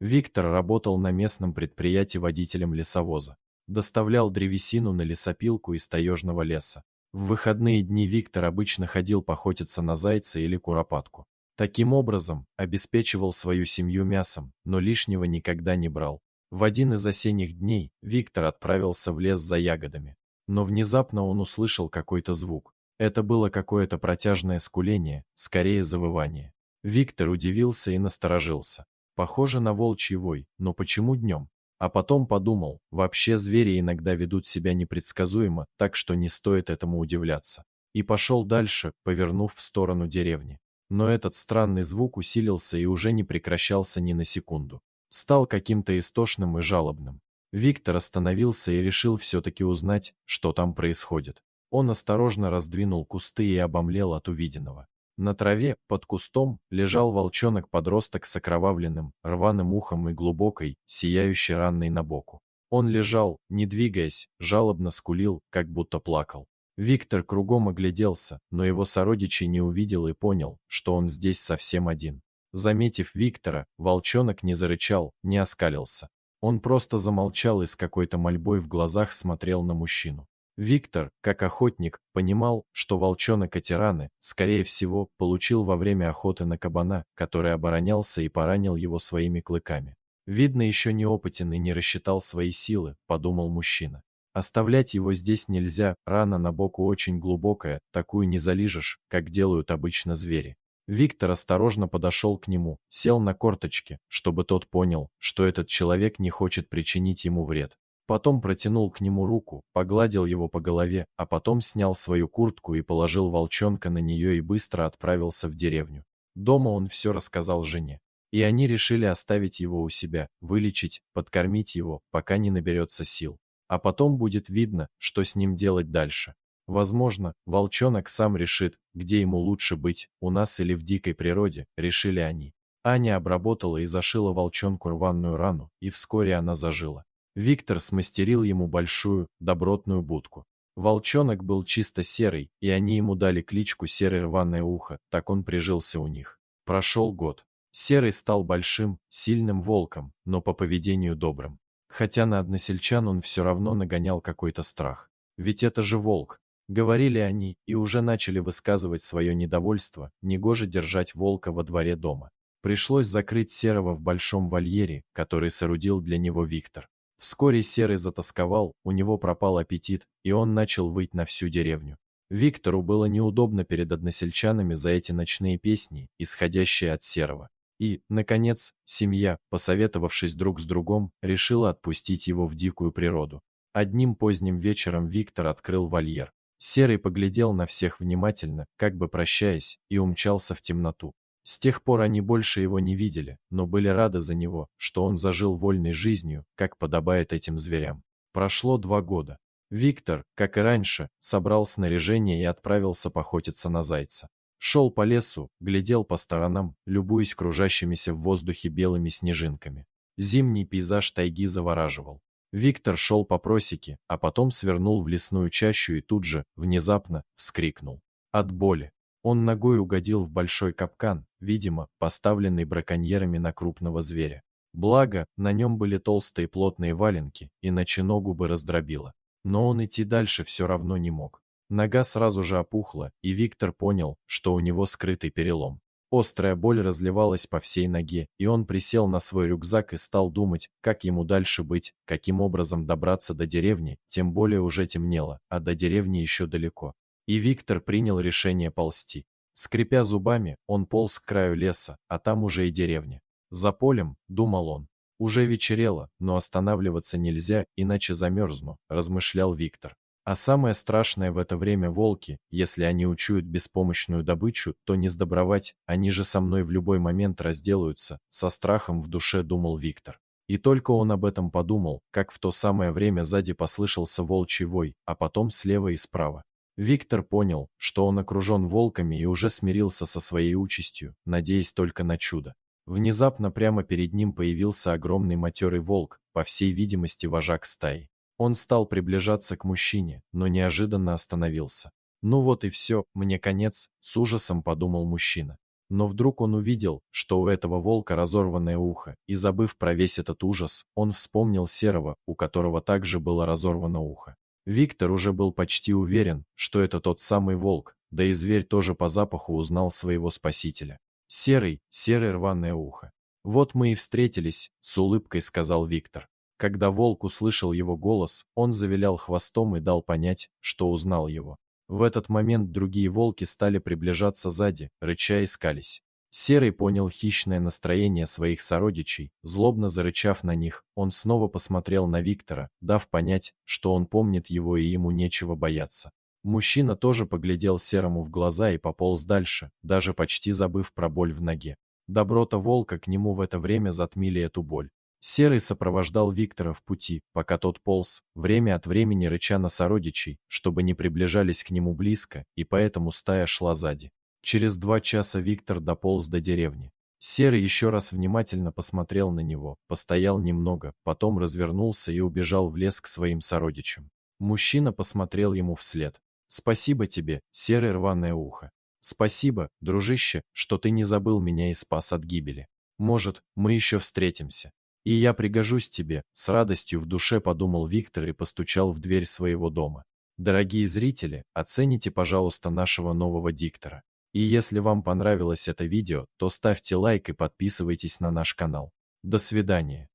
Виктор работал на местном предприятии водителем лесовоза. Доставлял древесину на лесопилку из таежного леса. В выходные дни Виктор обычно ходил поохотиться на зайца или куропатку. Таким образом, обеспечивал свою семью мясом, но лишнего никогда не брал. В один из осенних дней Виктор отправился в лес за ягодами. Но внезапно он услышал какой-то звук. Это было какое-то протяжное скуление, скорее завывание. Виктор удивился и насторожился. Похоже на волчий вой, но почему днем? А потом подумал, вообще звери иногда ведут себя непредсказуемо, так что не стоит этому удивляться. И пошел дальше, повернув в сторону деревни. Но этот странный звук усилился и уже не прекращался ни на секунду. Стал каким-то истошным и жалобным. Виктор остановился и решил все-таки узнать, что там происходит. Он осторожно раздвинул кусты и обомлел от увиденного. На траве, под кустом, лежал волчонок-подросток с окровавленным, рваным ухом и глубокой, сияющей ранной на боку. Он лежал, не двигаясь, жалобно скулил, как будто плакал. Виктор кругом огляделся, но его сородичей не увидел и понял, что он здесь совсем один. Заметив Виктора, волчонок не зарычал, не оскалился. Он просто замолчал и с какой-то мольбой в глазах смотрел на мужчину. Виктор, как охотник, понимал, что волчонок эти раны, скорее всего, получил во время охоты на кабана, который оборонялся и поранил его своими клыками. Видно, еще неопытен и не рассчитал свои силы, подумал мужчина. Оставлять его здесь нельзя, рана на боку очень глубокая, такую не залижешь, как делают обычно звери. Виктор осторожно подошел к нему, сел на корточки, чтобы тот понял, что этот человек не хочет причинить ему вред. Потом протянул к нему руку, погладил его по голове, а потом снял свою куртку и положил волчонка на нее и быстро отправился в деревню. Дома он все рассказал жене. И они решили оставить его у себя, вылечить, подкормить его, пока не наберется сил. А потом будет видно, что с ним делать дальше. Возможно, волчонок сам решит, где ему лучше быть, у нас или в дикой природе, решили они. Аня обработала и зашила волчонку рваную рану, и вскоре она зажила. Виктор смастерил ему большую, добротную будку. Волчонок был чисто серый, и они ему дали кличку Серое Рваное Ухо, так он прижился у них. Прошел год. Серый стал большим, сильным волком, но по поведению добрым. Хотя на односельчан он все равно нагонял какой-то страх. Ведь это же волк. Говорили они и уже начали высказывать свое недовольство, негоже держать волка во дворе дома. Пришлось закрыть Серого в большом вольере, который соорудил для него Виктор. Вскоре Серый затосковал, у него пропал аппетит, и он начал выть на всю деревню. Виктору было неудобно перед односельчанами за эти ночные песни, исходящие от Серого. И, наконец, семья, посоветовавшись друг с другом, решила отпустить его в дикую природу. Одним поздним вечером Виктор открыл вольер. Серый поглядел на всех внимательно, как бы прощаясь, и умчался в темноту. С тех пор они больше его не видели, но были рады за него, что он зажил вольной жизнью, как подобает этим зверям. Прошло 2 года. Виктор, как и раньше, собрал снаряжение и отправился поохотиться на зайца. Шел по лесу, глядел по сторонам, любуясь кружащимися в воздухе белыми снежинками. Зимний пейзаж тайги завораживал. Виктор шел по просеке, а потом свернул в лесную чащу и тут же, внезапно, вскрикнул. От боли. Он ногой угодил в большой капкан, видимо, поставленный браконьерами на крупного зверя. Благо, на нем были толстые плотные валенки, иначе ногу бы раздробило. Но он идти дальше все равно не мог. Нога сразу же опухла, и Виктор понял, что у него скрытый перелом. Острая боль разливалась по всей ноге, и он присел на свой рюкзак и стал думать, как ему дальше быть, каким образом добраться до деревни, тем более уже темнело, а до деревни еще далеко. И Виктор принял решение ползти. Скрипя зубами, он полз к краю леса, а там уже и деревня. За полем, думал он. Уже вечерело, но останавливаться нельзя, иначе замерзну, размышлял Виктор. А самое страшное в это время волки, если они учуют беспомощную добычу, то не сдобровать, они же со мной в любой момент разделаются, со страхом в душе думал Виктор. И только он об этом подумал, как в то самое время сзади послышался волчий вой, а потом слева и справа. Виктор понял, что он окружен волками и уже смирился со своей участью, надеясь только на чудо. Внезапно прямо перед ним появился огромный матерый волк, по всей видимости вожак стаи. Он стал приближаться к мужчине, но неожиданно остановился. «Ну вот и все, мне конец», — с ужасом подумал мужчина. Но вдруг он увидел, что у этого волка разорванное ухо, и забыв про весь этот ужас, он вспомнил Серого, у которого также было разорвано ухо. Виктор уже был почти уверен, что это тот самый волк, да и зверь тоже по запаху узнал своего спасителя. Серый, серое рваное ухо. «Вот мы и встретились», — с улыбкой сказал Виктор. Когда волк услышал его голос, он завилял хвостом и дал понять, что узнал его. В этот момент другие волки стали приближаться сзади, рыча и скались. Серый понял хищное настроение своих сородичей, злобно зарычав на них, он снова посмотрел на Виктора, дав понять, что он помнит его и ему нечего бояться. Мужчина тоже поглядел Серому в глаза и пополз дальше, даже почти забыв про боль в ноге. Доброта волка к нему в это время затмили эту боль. Серый сопровождал Виктора в пути, пока тот полз, время от времени рыча на сородичей, чтобы не приближались к нему близко, и поэтому стая шла сзади. Через 2 часа Виктор дополз до деревни. Серый еще раз внимательно посмотрел на него, постоял немного, потом развернулся и убежал в лес к своим сородичам. Мужчина посмотрел ему вслед. «Спасибо тебе, серое рваное ухо. Спасибо, дружище, что ты не забыл меня и спас от гибели. Может, мы еще встретимся. И я пригожусь тебе», — с радостью в душе подумал Виктор и постучал в дверь своего дома. Дорогие зрители, оцените, пожалуйста, нашего нового диктора. И если вам понравилось это видео, то ставьте лайк и подписывайтесь на наш канал. До свидания.